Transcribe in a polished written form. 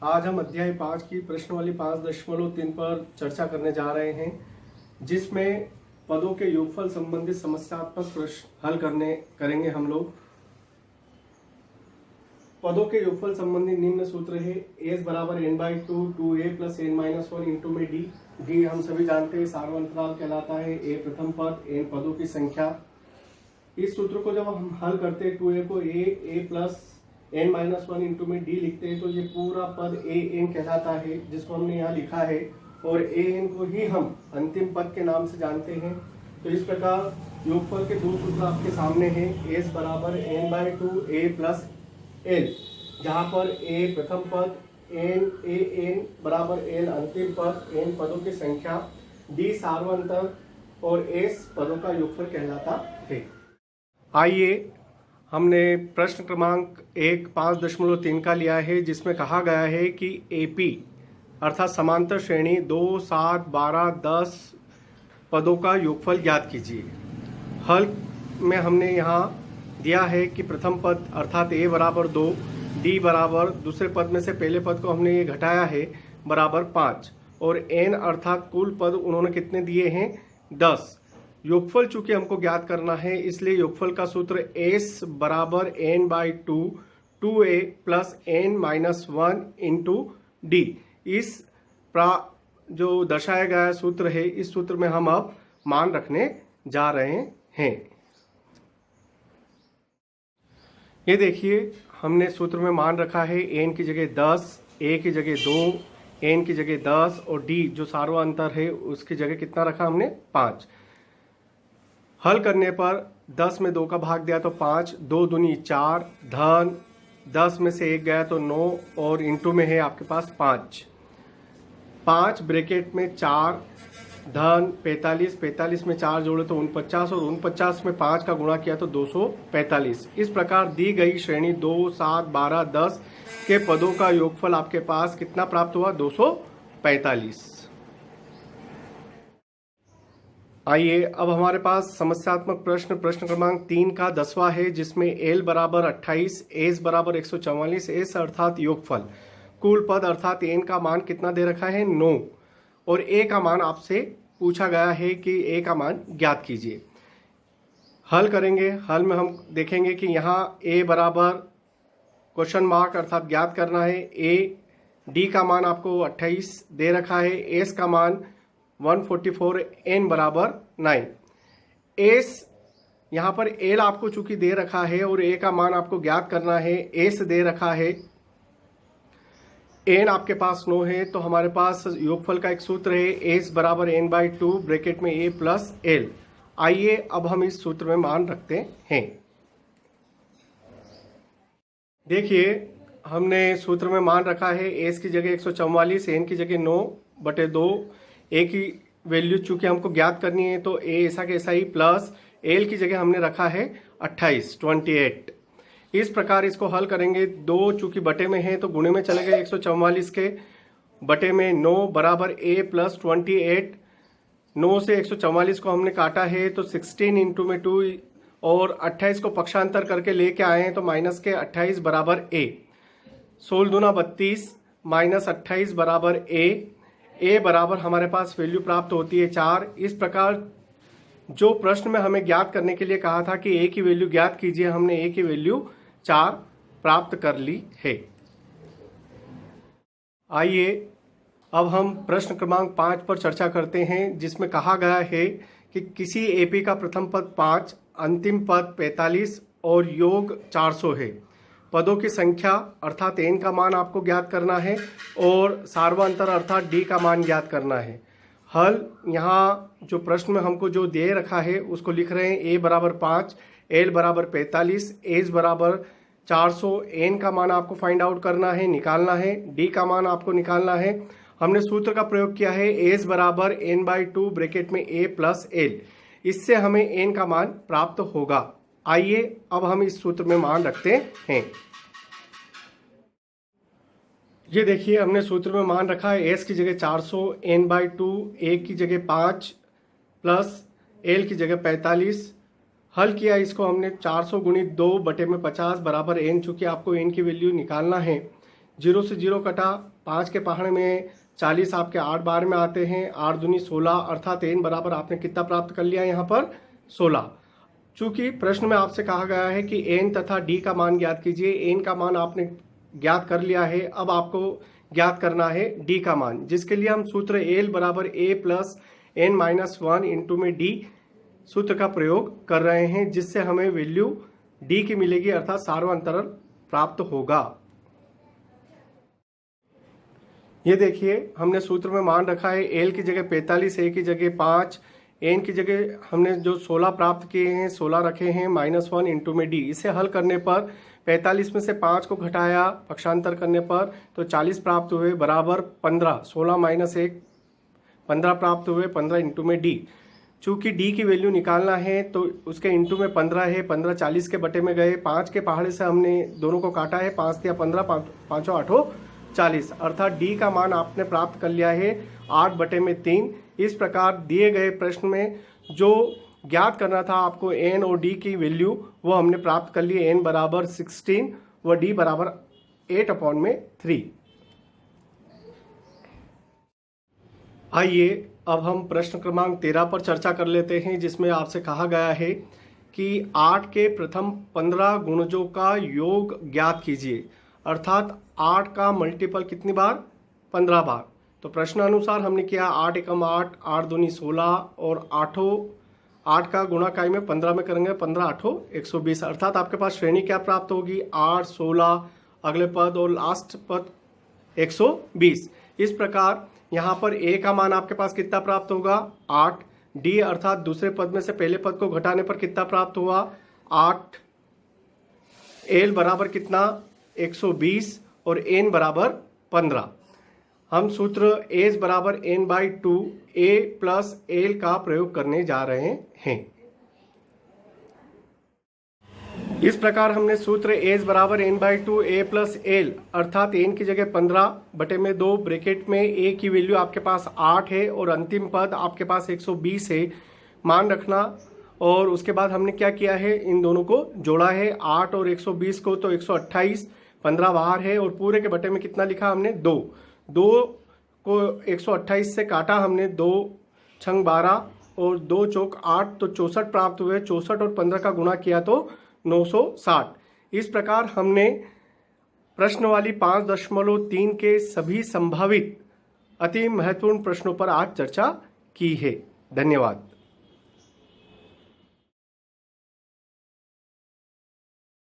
आज हम अध्याय 5 की प्रश्नावली 5.3 पर चर्चा करने जा रहे हैं, जिसमें पदों के योगफल संबंधित समस्यात्मक प्रश्न हल करेंगे हम लोग। पदों के योगफल संबंधी निम्न सूत्र है s बराबर n/2 2a plus n-1 into में d हम सभी जानते हैं सार्वंतराल कहलाता है। a प्रथम पद, n पदों की संख्या। इस सूत्र को जब हम हल करते हैं 2a को a प्लस n-1 इंटू में d लिखते हैं तो ये पूरा पद an कहलाता है, जिसको हमने यहाँ लिखा है, और an को ही हम अंतिम पद के नाम से जानते हैं। तो इस प्रकार योगफल के दो सूत्र आपके सामने हैं। s बराबर n/2 a प्लस l, जहाँ पर a प्रथम पद, n बराबर l अंतिम पद, n पदों की संख्या, d सार्वंतर और s पदों का योगफल कहलाता है। आइए हमने प्रश्न क्रमांक 5.3 का लिया है, जिसमें कहा गया है कि AP अर्थात समांतर श्रेणी 2, 7, 12, 10 पदों का योगफल ज्ञात कीजिए। हल में हमने यहाँ दिया है कि प्रथम पद अर्थात a बराबर 2, d बराबर दूसरे पद में से पहले पद को हमने ये घटाया है बराबर 5, और n अर्थात कुल पद उन्होंने कितने दिए हैं 10। योगफल चूंकि हमको ज्ञात करना है, इसलिए योगफल का सूत्र s बराबर n/2 2a plus n-1 into d। इस जो दर्शाया गया सूत्र है, इस सूत्र में हम अब मान रखने जा रहे हैं। ये देखिए, हमने सूत्र में मान रखा है n की जगह 10, a की जगह 2, n की जगह 10 और d जो सार्वंतर है उसकी जगह कितना रखा हमने 5। हल करने पर 10 में 2 का भाग दिया तो 5, 2 दूनी 4, धन 10 में से 1 गया तो 9 और इंटू में है आपके पास 5 ब्रैकेट में 4 धन 45, 45 में 4 जोड़े तो 49 और 49 में 5 का गुणा किया तो 245। इस प्रकार दी गई श्रेणी 2, 7, 12, 10 के पदों का योगफल आपके पास कितना प्राप्त हुआ 245। आइए अब हमारे पास समस्यात्मक प्रश्न क्रमांक 3 का 10वां है, जिसमें l बराबर 28, s बराबर 144, s अर्थात योगफल, कुल पद अर्थात n का मान कितना दे रखा है 9, और a का मान आपसे पूछा गया है कि a का मान ज्ञात कीजिए। हल करेंगे। हल में हम देखेंगे कि यहाँ a बराबर क्वेश्चन मार्क अर्थात ज्ञात करना है a, d का मान आपको 28 दे रखा है, s का मान 144, n बराबर 9। s यहाँ पर l आपको चूंकि दे रखा है और a का मान आपको ज्ञात करना है, s दे रखा है, n आपके पास 9 है, तो हमारे पास योगफल का एक सूत्र है s बराबर n/2 ब्रैकेट में a प्लस l। आइए अब हम इस सूत्र में मान रखते हैं। देखिए, हमने सूत्र में मान रखा है s की जगह 144, n की जगह 9/2, a की वैल्यू चूंकि हमको ज्ञात करनी है तो a ऐसा के ऐसा ही प्लस l की जगह हमने रखा है 28। इस प्रकार इसको हल करेंगे। 2 चूंकि बटे में है तो गुणे में चले गए 144 के, बटे में 9 बराबर a प्लस 28। 9 से 144 को हमने काटा है तो 16 इंटू में 2 और 28 को पक्षांतर करके लेके आए हैं तो माइनस के 28 बराबर a, 16 दूना 32 माइनस 28 बराबर a बराबर हमारे पास वैल्यू प्राप्त होती है 4। इस प्रकार जो प्रश्न में हमें ज्ञात करने के लिए कहा था कि a की वैल्यू ज्ञात कीजिए, हमने a की वैल्यू 4 प्राप्त कर ली है। आइए अब हम प्रश्न क्रमांक 5 पर चर्चा करते हैं, जिसमें कहा गया है कि किसी AP का प्रथम पद 5, अंतिम पद 45 और योग 400 है। पदों की संख्या अर्थात n का मान आपको ज्ञात करना है और सार्वंतर अर्थात d का मान ज्ञात करना है। हल यहाँ जो प्रश्न में हमको जो दे रखा है उसको लिख रहे हैं। a बराबर 5, l बराबर 45, s बराबर 400, n का मान आपको फाइंड आउट करना है, निकालना है, d का मान आपको निकालना है। हमने सूत्र का प्रयोग किया है s बराबर n/2 ब्रैकेट में a प्लस l, इससे हमें n का मान प्राप्त होगा। आइए अब हम इस सूत्र में मान रखते हैं। ये देखिए, हमने सूत्र में मान रखा है s की जगह 400, n/2, a की जगह 5 प्लस l की जगह 45। हल किया इसको हमने 400 गुणित 2 बटे में 50 बराबर n, चूंकि आपको n की वैल्यू निकालना है। 0 से 0 कटा 5 के पहाड़े में 40 आपके 8 बार में आते हैं, 8 दूनी 16, अर्थात n बराबर आपने कितना प्राप्त कर लिया यहाँ पर 16। चूंकि प्रश्न में आपसे कहा गया है कि n तथा d का मान ज्ञात कीजिए, n का मान आपने ज्ञात कर लिया है, अब आपको ज्ञात करना है d का मान, जिसके लिए हम सूत्र l बराबर a प्लस n-1 इंटू में d सूत्र का प्रयोग कर रहे हैं, जिससे हमें वैल्यू d की मिलेगी, अर्थात सार्वअंतराल प्राप्त होगा। ये देखिए हमने सूत्र में मान रखा है l की जगह 45, a की जगह 5, n की जगह हमने जो 16 प्राप्त किए हैं 16 रखे हैं, -1 इंटू में d। इसे हल करने पर 45 में से 5 को घटाया पक्षांतर करने पर तो 40 प्राप्त हुए, बराबर 15, 16 माइनस 1 15 प्राप्त हुए, 15 इंटू में d। चूंकि d की वैल्यू निकालना है तो उसके इंटू में 15 है, 15 40 के बटे में गए, 5 के पहाड़े से हमने दोनों को काटा है, 5 या 15, 5 8 40, अर्थात d का मान आपने प्राप्त कर लिया है 8/3। इस प्रकार दिए गए प्रश्न में जो ज्ञात करना था आपको n और d की वैल्यू, वो हमने प्राप्त कर ली। n बराबर 16 व d बराबर 8/3। आइए अब हम प्रश्न क्रमांक 13 पर चर्चा कर लेते हैं, जिसमें आपसे कहा गया है कि 8 के प्रथम 15 गुणजों का योग ज्ञात कीजिए, अर्थात 8 का मल्टीपल कितनी बार 15 बार। तो प्रश्न अनुसार हमने किया 8 एकम 8, 8 दूनी 16 और 8 का गुणा काय में 15 में करेंगे, 15 8 120, अर्थात आपके पास श्रेणी क्या प्राप्त होगी 8, 16, अगले पद और लास्ट पद 120। इस प्रकार यहाँ पर a का मान आपके पास कितना प्राप्त होगा 8, d अर्थात दूसरे पद में से पहले पद को घटाने पर कितना प्राप्त हुआ 8, l बराबर कितना 120 और n बराबर 15। हम सूत्र s बराबर n/2 a प्लस l का प्रयोग करने जा रहे हैं। इस प्रकार हमने सूत्र s बराबर n/2 a प्लस l, अर्थात n की जगह 15/2 ब्रैकेट में a की वैल्यू आपके पास 8 है और अंतिम पद आपके पास 120 है, मान रखना। और उसके बाद हमने क्या किया है, इन दोनों को जोड़ा है, 8 और 120 को तो 128, 15 बाहर है और पूरे के बटे में कितना लिखा हमने 2 को 128 से काटा हमने, 2 छंग 12 और 2 चौक 8 तो 64 प्राप्त हुए, 64 और 15 का गुणा किया तो 960। इस प्रकार हमने प्रश्न वाली 5.3 के सभी संभावित अति महत्वपूर्ण प्रश्नों पर आज चर्चा की है। धन्यवाद।